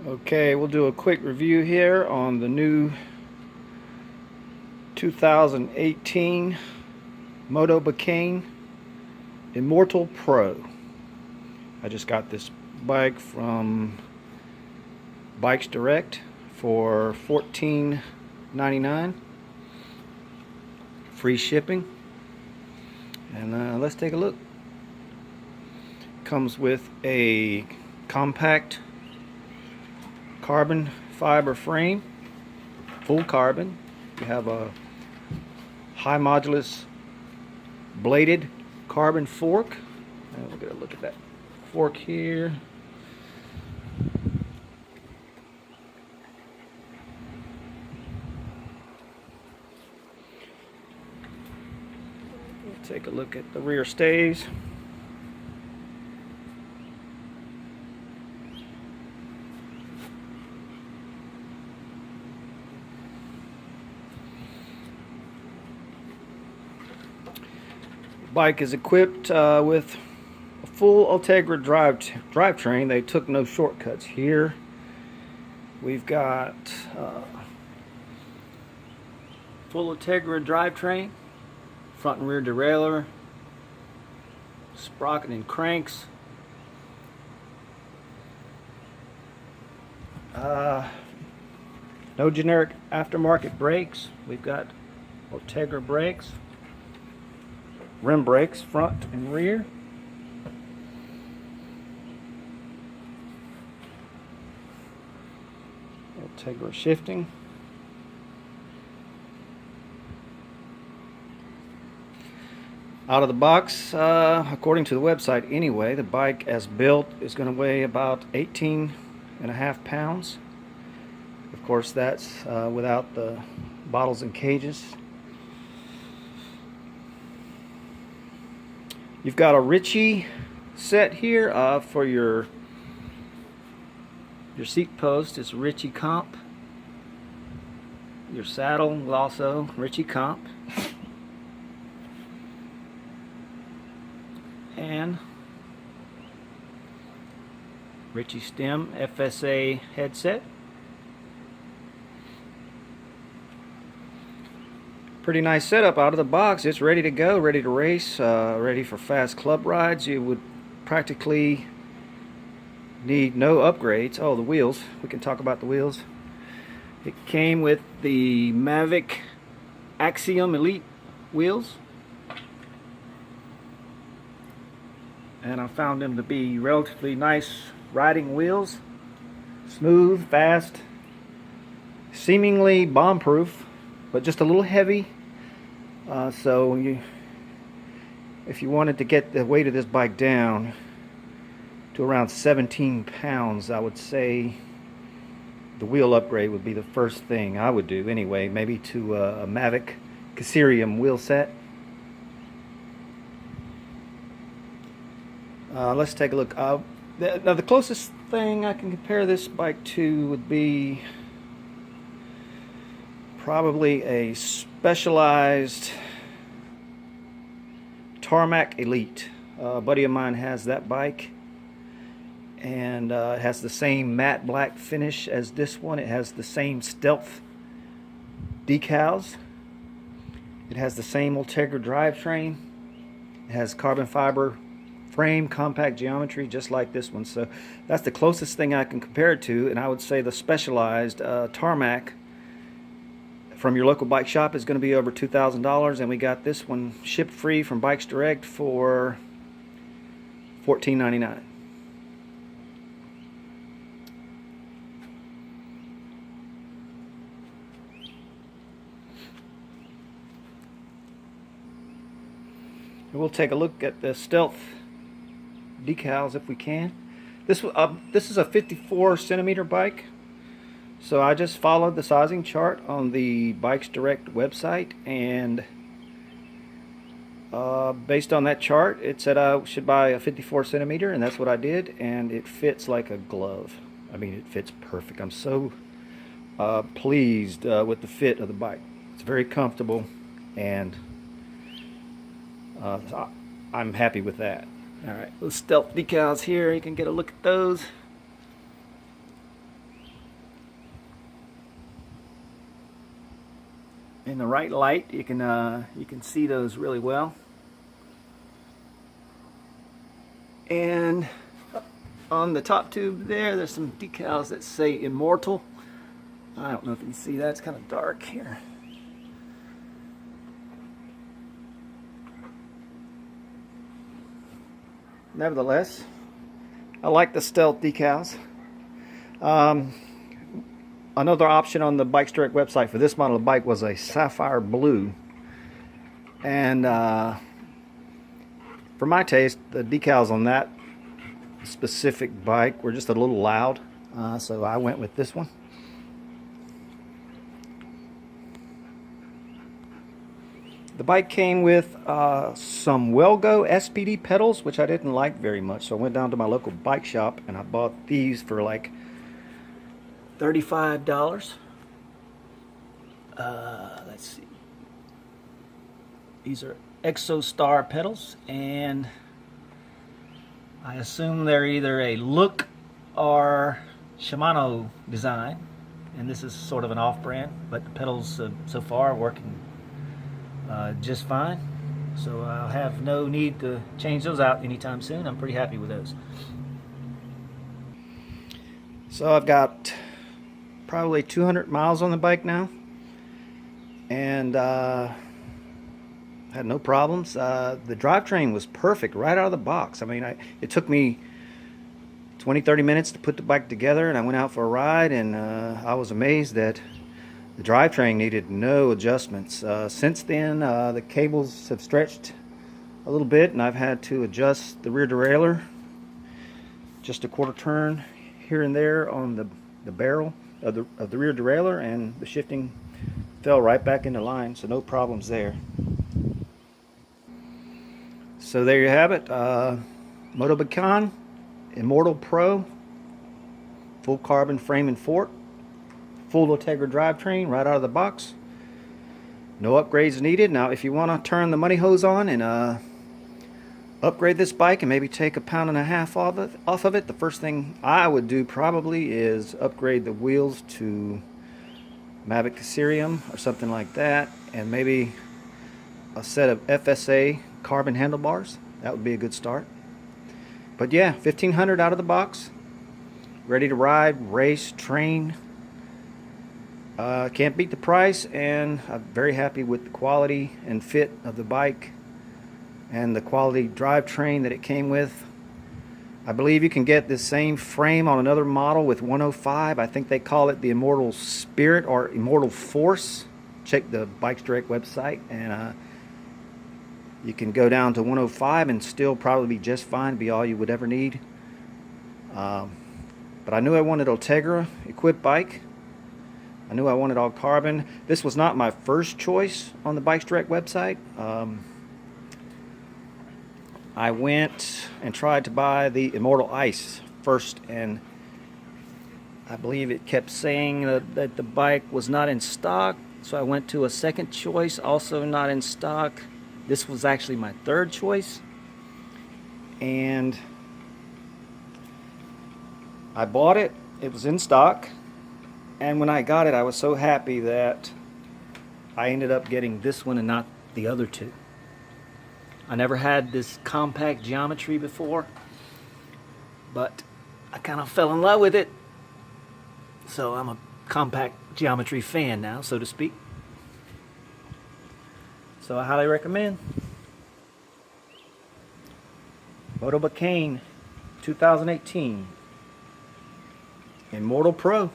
Okay, we'll do a quick review here on the new 2018 Motobecane Immortal Pro. I just got this bike from Bikes Direct for $14.99, free shipping. And let's take a look. Comes with a compact carbon fiber frame, full carbon. You have a high modulus bladed carbon fork. And we'll get a look at that fork here. We'll take a look at the rear stays. Bike is equipped with a full Ultegra drivetrain. They took no shortcuts here. We've got full Ultegra drivetrain, front and rear derailleur, sprocket and cranks. No generic aftermarket brakes. We've got Ultegra brakes. Rim brakes, front and rear. Ultegra shifting. Out of the box, according to the website anyway, the bike as built is going to weigh about 18.5 pounds. Of course, that's without the bottles and cages. You've got a Ritchie set here for your seat post. It's Ritchie comp. Your saddle also Ritchie comp. And Ritchie stem FSA headset. Pretty nice setup out of the box. It's ready to go, ready to race, ready for fast club rides. You would practically need no upgrades. Oh, the wheels. We can talk about the wheels. It came with the Mavic Axiom Elite wheels. And I found them to be relatively nice riding wheels. Smooth, fast, seemingly bomb-proof, but just a little heavy. So if you wanted to get the weight of this bike down to around 17 pounds, I would say the wheel upgrade would be the first thing I would do anyway. Maybe to a Mavic Caserium wheel set. Let's take a look. Now the closest thing I can compare this bike to would be probably a Specialized Tarmac Elite. A buddy of mine has that bike, and it has the same matte black finish as this one. It has the same stealth decals. It has the same Ultegra drivetrain. It has carbon fiber frame, compact geometry, just like this one. So that's the closest thing I can compare it to, and I would say the Specialized Tarmac from your local bike shop is going to be over $2,000, and we got this one shipped free from Bikes Direct for $14.99. We'll take a look at the stealth decals if we can. This is a 54 centimeter bike. So I just followed the sizing chart on the Bikes Direct website, and based on that chart, it said I should buy a 54 centimeter, and that's what I did, and it fits like a glove. I mean, it fits perfect. I'm so pleased with the fit of the bike. It's very comfortable, and I'm happy with that. All right, those stealth decals here, you can get a look at those. in the right light, you can see those really well. And on the top tube there's some decals that say Immortal. I don't know if you can see that, it's kind of dark here. Nevertheless, I like the stealth decals. Another option on the Bikes Direct website for this model of bike was a sapphire blue. And for my taste, the decals on that specific bike were just a little loud. So I went with this one. The bike came with some Wellgo SPD pedals, which I didn't like very much. So I went down to my local bike shop and I bought these for like $35. Let's see. These are ExoStar pedals, and I assume they're either a Look or Shimano design. And this is sort of an off-brand, but the pedals so far are working just fine. So I'll have no need to change those out anytime soon. I'm pretty happy with those. So I've got probably 200 miles on the bike now, and had no problems. The drivetrain was perfect right out of the box. I mean, it took me 20-30 minutes to put the bike together, and I went out for a ride, and I was amazed that the drivetrain needed no adjustments. Since then, the cables have stretched a little bit, and I've had to adjust the rear derailleur just a quarter turn here and there on the barrel of the rear derailleur, and the shifting fell right back into line, so no problems there. So there you have it. Motobecane Immortal Pro, full carbon frame and fork, full Ultegra drivetrain right out of the box. No upgrades needed. Now if you want to turn the money hose on and upgrade this bike and maybe take £1.50 off of it, the first thing I would do probably is upgrade the wheels to Mavic Cerium or something like that, and maybe a set of FSA carbon handlebars. That would be a good start. But yeah, $1,500 out of the box, ready to ride, race, train. Can't beat the price, and I'm very happy with the quality and fit of the bike and the quality drivetrain that it came with. I believe you can get this same frame on another model with 105. I think they call it the Immortal Spirit or Immortal Force. Check the Bikes Direct website, and you can go down to 105 and still probably be just fine, be all you would ever need. But I knew I wanted Ultegra equipped bike. I knew I wanted all carbon. This was not my first choice on the Bikes Direct website. I went and tried to buy the Immortal Ice first, and I believe it kept saying that the bike was not in stock, so I went to a second choice, also not in stock. This was actually my third choice, and I bought it. It was in stock, and when I got it, I was so happy that I ended up getting this one and not the other two. I never had this compact geometry before, but I kind of fell in love with it, so I'm a compact geometry fan now, so to speak. So I highly recommend Motobecane 2018 Immortal Pro.